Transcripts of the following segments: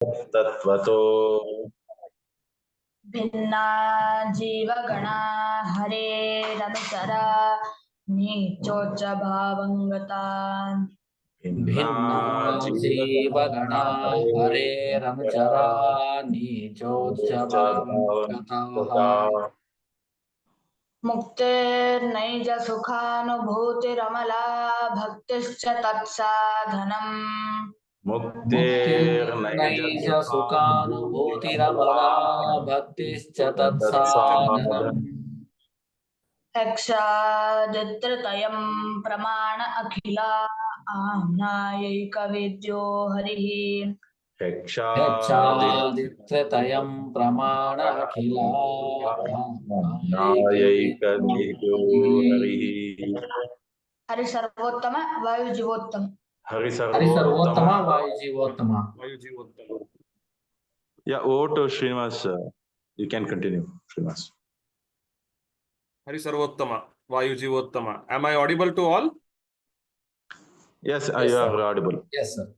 तत्त्वतो भिन्ना जीवगणा हरेरनुचरा नीचोच्च भावंगता भिन्ना जीवगणा हरेरनुचरा नीचोच्चभावगताः मुक्तिर्नैज सुखानुभूतिरमला भक्तिश्च तत्साधनम् मुक्तिर्नैष सुखानुभूतिरमला भक्तिश्च तत्साधनम् यक्षादित्रतयं प्रमाण अखिला आम्नायैकवेद्यो हरिः यक्षादित्रतयं प्रमाण अखिला नायैकवेद्यो हरिः हरि सर्वोत्तम वायु जीवोत्तम हरि सर्वोत्तम वायुजीवोत्तम. Yeah, over to Srinivas. You can continue, Srinivas. Hari Sarvottama, Vayujivottama. Am I audible to all? Yes, Yes, you are sir. audible. Yes, sir.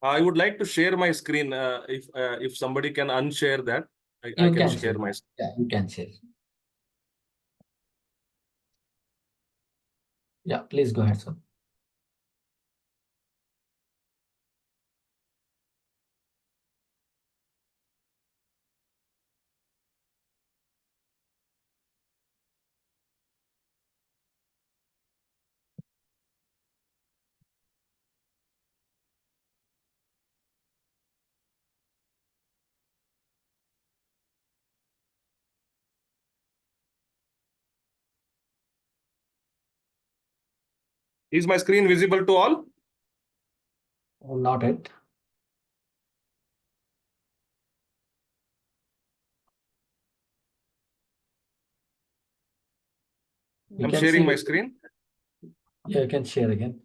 I would like to share my screen. If somebody can unshare that, I can share my screen. Yeah, you can share. Yeah, please go ahead, sir. Is my screen visible to all? Oh, not yet. I'm sharing my screen. Yeah, you can share again.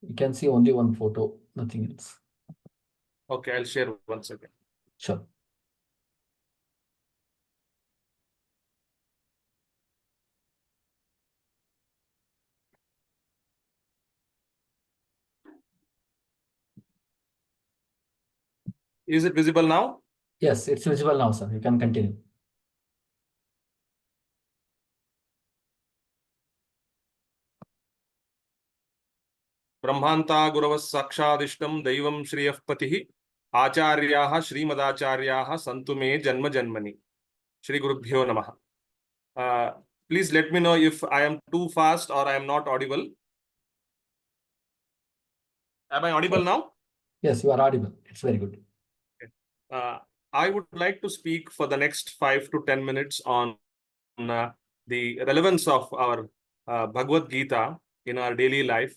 You can see only one photo, nothing else. Okay, I'll share once again. Sure. Is it visible now? Yes, it's visible now, sir. You can continue. ब्रह्मांता गुरवः साक्षादिष्टं दैवं श्रियः पतिः आचार्याः श्रीमदाचार्याः सन्तु मे जन्म जन्मनि. Shri Gurubhyo Namaha. Please let me know if I am too fast or I am not audible. Am I audible now? Yes, you are audible. It's very good. I would like to speak for the next 5 to 10 minutes on the relevance of our Bhagavad Gita in our daily life.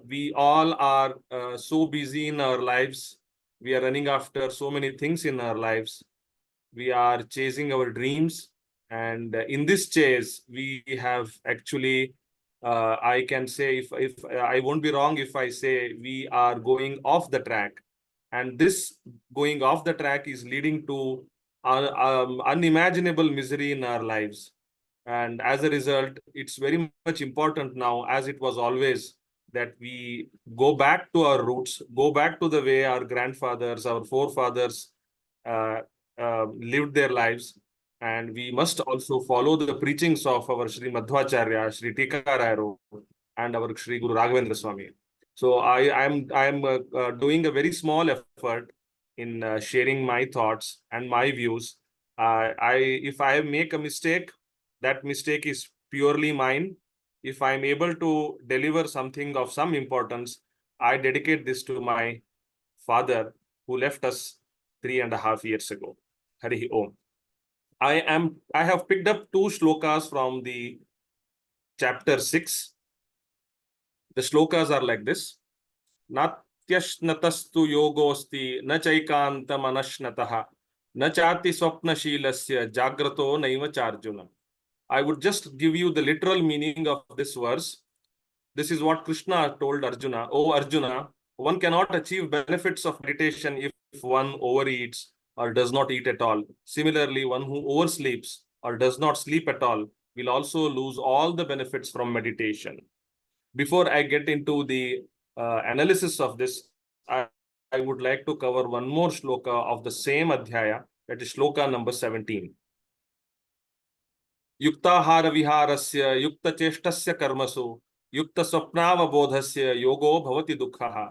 We all are so busy in our lives. We are running after so many things in our lives. We are chasing our dreams. And in this chase, we have actually, I can say, if I won't be wrong if I say we are going off the track. And this going off the track is leading to unimaginable misery in our lives. And as a result, it's very much important now, as it was always, that we go back to our roots, go back to the way our grandfathers, our forefathers lived their lives. And we must also follow the preachings of our Sri Madhwacharya, Sri Tikarayaro, and our Sri Guru Raghavendra Swami. So I am doing a very small effort in sharing my thoughts and my views. If I make a mistake, that mistake is purely mine. If I'm able to deliver something of some importance, I dedicate this to my father who left us 3.5 years ago. Hari Om. I have picked up 2 shlokas from the chapter 6. The shlokas are like this. Natyashnatastu yogosti na chaikanta manashnataha na chati swapnashilasya jagrato naiva charjuna. I would just give you the literal meaning of this verse. This is what Krishna told Arjuna. Oh Arjuna, one cannot achieve benefits of meditation if one overeats or does not eat at all. Similarly, one who oversleeps or does not sleep at all we'll also lose all the benefits from meditation. Before I get into the analysis of this, I would like to cover one more shloka of the same adhyaya, that is shloka number 17. Yuktahara viharasya yukta cheshtasya karmasu yukta swapnavabodhasya yogo bhavati dukkhaha.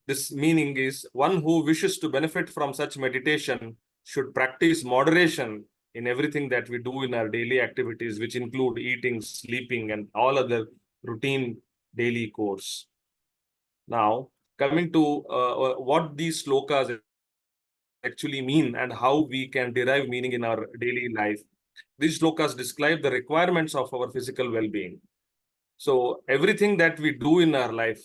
This meaning is, one who wishes to benefit from such meditation should practice moderation in everything that we do in our daily activities, which include eating, sleeping, and all other routine daily course. Now, coming to what these slokas actually mean and how we can derive meaning in our daily life. These slokas describe the requirements of our physical well-being. So everything that we do in our life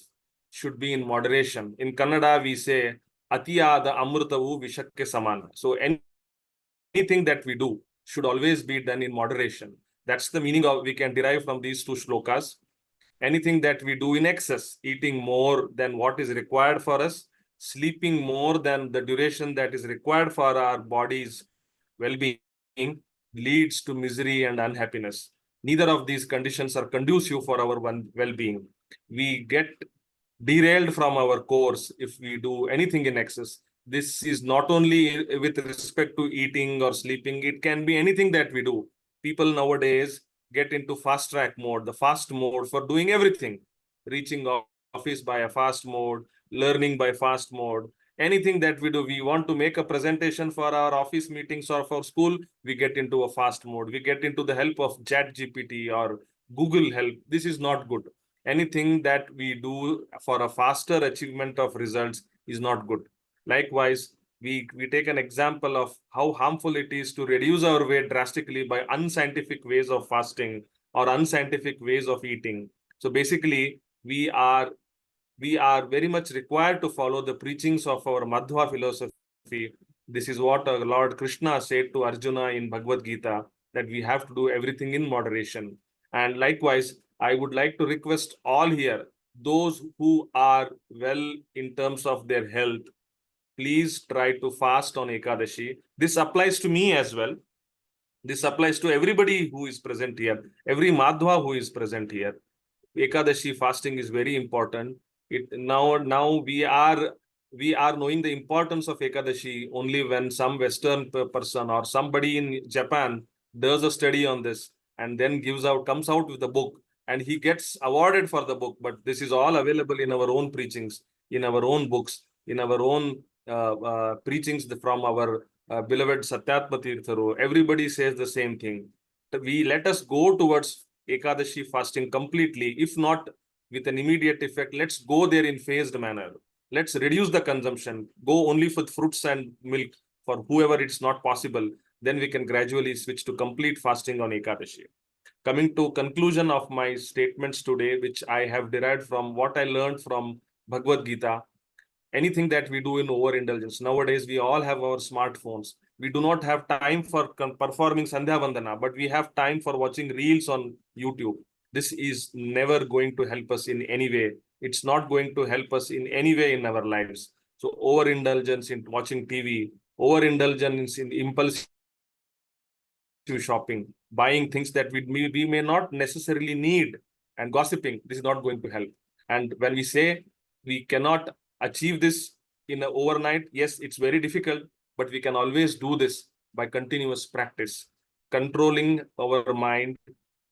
should be in moderation. In Kannada, we say, Atiyada amrutavu vishakke samana. So anything that we do should always be done in moderation. That's the meaning of we can derive from these two shlokas. Anything that we do in excess, eating more than what is required for us, sleeping more than the duration that is required for our body's well-being, leads to misery and unhappiness. Neither of these conditions are conducive for our well-being. We get derailed from our course if we do anything in excess. This is not only with respect to eating or sleeping, it can be anything that we do. People nowadays get into fast track mode, the fast mode for doing everything, reaching office by a fast mode, learning by fast mode. Anything that we do, we want to make a presentation for our office meetings or for school, we get into a fast mode. We get into the help of ChatGPT or Google help. This is not good. Anything that we do for a faster achievement of results is not good. Likewise, we take an example of how harmful it is to reduce our weight drastically by unscientific ways of fasting or unscientific ways of eating. So basically, we are very much required to follow the preachings of our Madhwa philosophy. This is what Lord Krishna said to Arjuna in Bhagavad Gita, that we have to do everything in moderation. And likewise, I would like to request all here, those who are well in terms of their health, please try to fast on Ekadashi. This applies to me as well. This applies to everybody who is present here, every Madhwa who is present here. Ekadashi fasting is very important. Now we are knowing the importance of Ekadashi only when some Western person or somebody in Japan does a study on this and then comes out with a book, and he gets awarded for the book. But this is all available in our own preachings, in our own books, in our own preachings from our beloved Satyatma Tirtharu. Everybody says the same thing. Let us go towards Ekadashi fasting completely. If not with an immediate effect, let's go there in phased manner. Let's reduce the consumption. Go only for fruits and milk for whoever it's not possible. Then we can gradually switch to complete fasting on Ekadashi. Coming to conclusion of my statements today, which I have derived from what I learned from Bhagavad Gita, anything that we do in overindulgence. Nowadays, we all have our smartphones. We do not have time for performing Sandhya Vandana, but we have time for watching reels on YouTube. This is never going to help us in any way. It's not going to help us in any way in our lives. So overindulgence in watching TV, overindulgence in impulsive shopping, buying things that we may not necessarily need, and gossiping, this is not going to help. And when we say we cannot achieve this in an overnight, yes, it's very difficult, but we can always do this by continuous practice. Controlling our mind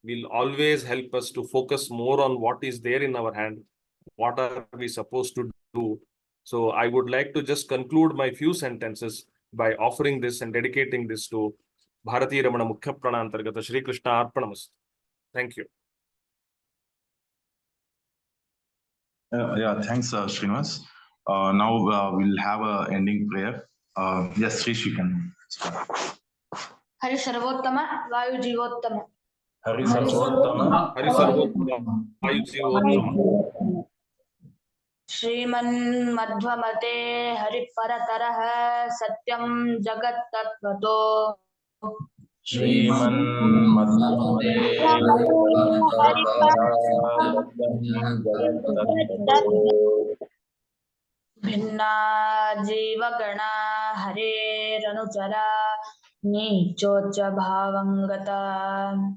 will always help us to focus more on what is there in our hand, what are we supposed to do. So I would like to just conclude my few sentences by offering this and dedicating this to Bharati Ramana Mukhya Prananthargata Shri Krishna Arpanamastu. Thank you. Yeah, thanks, Srinivas. Now we'll have an ending prayer. Yes, Srish, you can start. Hari Sarvottama Vayu Jivottama. Hari Sarvottama. Hari Sarvottama Vayu Jivottama. Shriman Madhvamate Hari Parataraha Satyam Jagat Tattvato. Shriman Madhwamate Bhinna Jivagana Hare Ranuchara Nichocha Bhavangata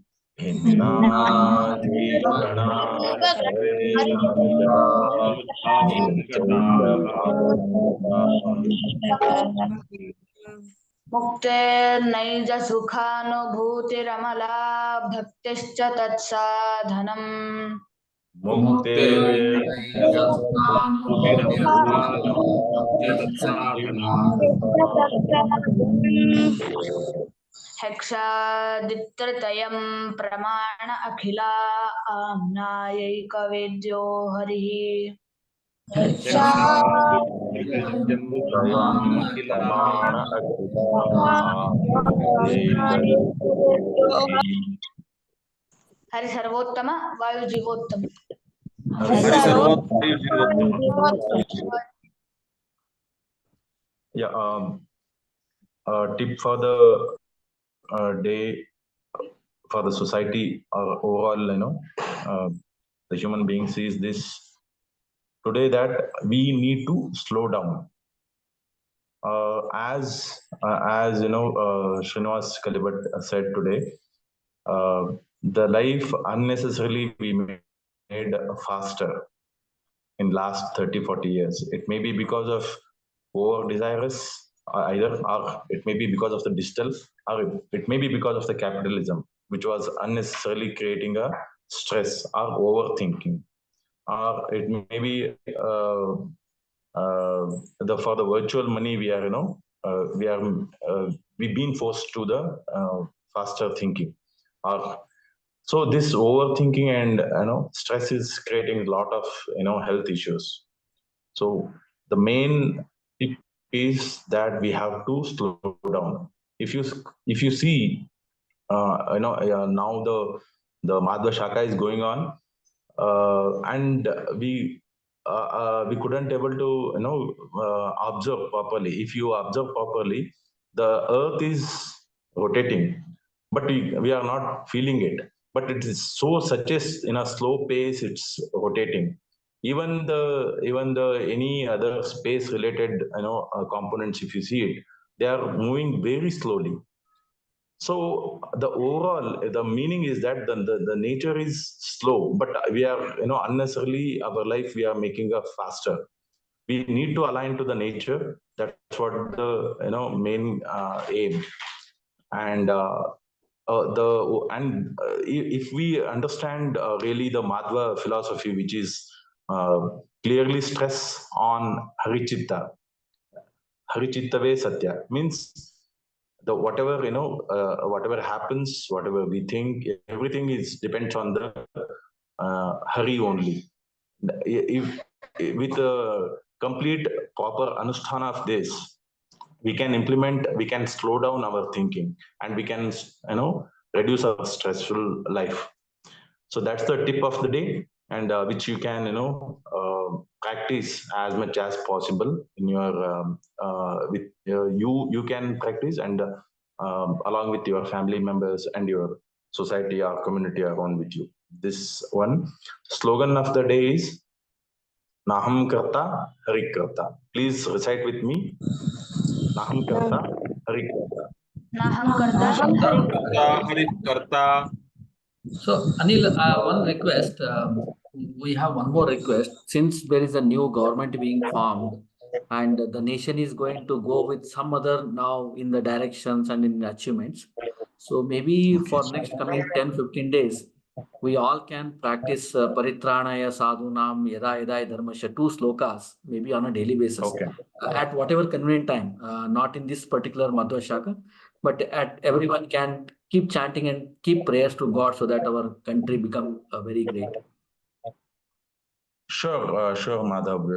मुक्तेर्नैज सुखानुभूतिरमला भक्तिश्च तत्साधनम् हेक्षादित्रतयं प्रमाण अखिला आम्नायैकवेद्यो हरिः हरि सर्वोत्तम वायु Jeevottam Yeah, tip for the day for the society or overall, the human being sees this today that we need to slow down. As Srinivas Kalibat said today, the life unnecessarily we made faster in last 30-40 years. It may be because of over desirous either, or it may be because of the digital, or it may be because of the capitalism, which was unnecessarily creating a stress or overthinking. Or it may be for the virtual money we are we've been forced to the faster thinking. So this overthinking and stress is creating a lot of health issues. So the main tip is that we have to slow down. If you see now the Madhwa Shakha is going on, and we couldn't able to observe properly. If you observe properly, the earth is rotating, but we are not feeling it. But it is such as in a slow pace it's rotating. Even the any other space related components, if you see it, they are moving very slowly. So the overall the meaning is that the nature is slow, but we are unnecessarily our life we are making a faster. We need to align to the nature. That's what the main aim. And if we understand really the Madhwa philosophy, which is clearly stress on Harichitta Satya, means the whatever whatever happens, whatever we think, everything is depends on the Hari only. If with a complete proper anusthana of this, we can slow down our thinking, and we can reduce our stressful life. So that's the tip of the day, and which you can practice as much as possible in your with you can practice, and along with your family members and your society or community around with you. This one slogan of the day is Naham Karta Hari Karta. Please recite with me. Naham Karta Hari Karta. नाहं कर्ता Hari Karta. So, Anil, one request. We have one more request. Since there is a new government being formed, and the nation is going to go with some other now in the directions and in the achievements. So maybe for next coming 10-15 days, we all can practice Paritranaya Sadhunam Yada Yada Dharmasya, 2 slokas, maybe on a daily basis. Okay. At whatever convenient time, not in this particular Madhwa Shakha, but at everyone can keep chanting and keep prayers to God so that our country become very great. Sure, Madhav.